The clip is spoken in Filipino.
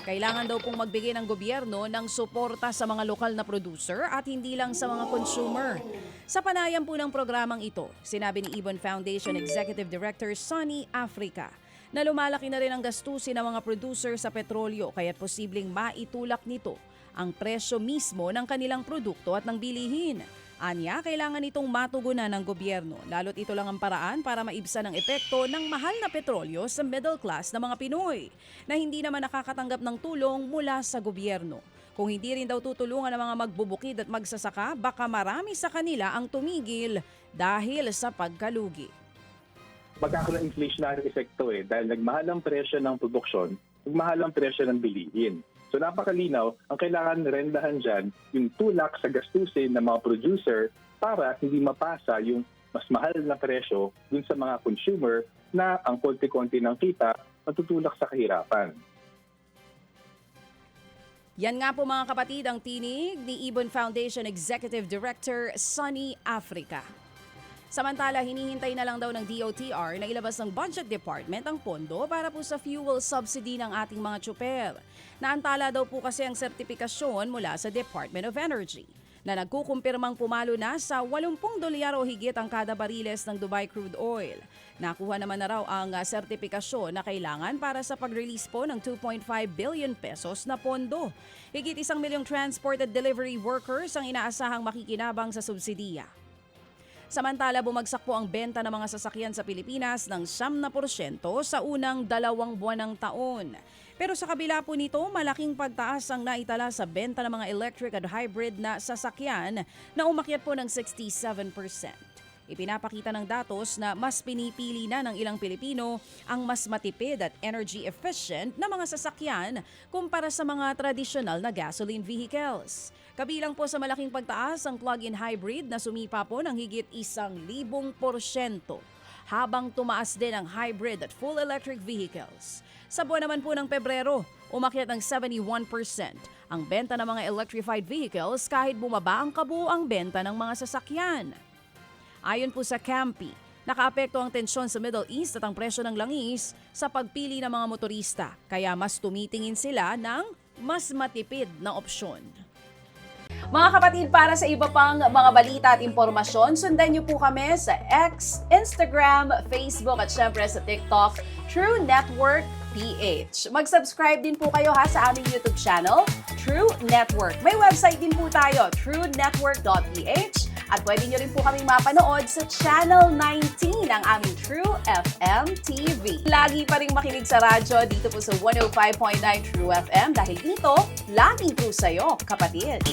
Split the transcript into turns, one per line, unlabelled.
Kailangan daw pong magbigay ng gobyerno ng suporta sa mga lokal na producer at hindi lang sa mga consumer. Sa panayam po ng programang ito, sinabi ni Ibon Foundation Executive Director Sonny Africa na lumalaki na rin ang gastusin ng mga producer sa petrolyo kaya't posibleng maitulak nito ang presyo mismo ng kanilang produkto at ng bilihin. Anya, kailangan itong matugunan ng gobyerno, lalo't ito lang ang paraan para maibsan ang epekto ng mahal na petrolyo sa middle class na mga Pinoy na hindi naman nakakatanggap ng tulong mula sa gobyerno. Kung hindi rin daw tutulungan ang mga magbubukid at magsasaka, baka marami sa kanila ang tumigil dahil sa pagkalugi.
Magkakaroon ng inflationary epekto dahil nagmahal ang presyo ng produksyon, nagmahal ang presyo ng bilihin. So napakalinaw, ang kailangan rendahan dyan yung tulak sa gastusin ng mga producer para hindi mapasa yung mas mahal na presyo dun sa mga consumer na ang konti-konti ng kita matutulak sa kahirapan.
Yan nga po mga kapatid ang tinig ni Ibon Foundation Executive Director Sonny Africa. Samantala, hinihintay na lang daw ng DOTR na ilabas ng Budget Department ang pondo para po sa fuel subsidy ng ating mga tsuper. Naantala daw po kasi ang sertipikasyon mula sa Department of Energy na nagkukumpirmang pumalo na sa $80 o higit ang kada bariles ng Dubai crude oil. Nakuha naman na raw ang sertipikasyon na kailangan para sa pag-release po ng 2.5 billion pesos na pondo. Higit 1 milyong transport at delivery workers ang inaasahang makikinabang sa subsidiya. Samantala, bumagsak po ang benta ng mga sasakyan sa Pilipinas ng 9% sa unang 2 buwan ng taon. Pero sa kabila po nito, malaking pagtaas ang naitala sa benta ng mga electric at hybrid na sasakyan na umakyat po ng 67%. Ipinapakita ng datos na mas pinipili na ng ilang Pilipino ang mas matipid at energy efficient na mga sasakyan kumpara sa mga tradisyonal na gasoline vehicles. Kabilang po sa malaking pagtaas ang plug-in hybrid na sumipa po ng higit 1,000%, habang tumaas din ang hybrid at full electric vehicles. Sa buwan naman po ng Pebrero, umakyat ng 71% ang benta ng mga electrified vehicles kahit bumaba ang kabuuang benta ng mga sasakyan. Ayon po sa Campi, nakaapekto ang tensyon sa Middle East at ang presyo ng langis sa pagpili ng mga motorista, kaya mas tumitingin sila ng mas matipid na opsyon. Mga kapatid, para sa iba pang mga balita at impormasyon, sundan niyo po kami sa X, Instagram, Facebook at syempre sa TikTok, True Network PH. Mag-subscribe din po kayo sa aming YouTube channel, True Network. May website din po tayo, truenetwork.ph. At pwede nyo rin po kaming mapanood sa Channel 19 ng aming True FM TV. Lagi pa rin makinig sa radyo dito po sa 105.9 True FM dahil dito, laging true sa'yo, kapatid.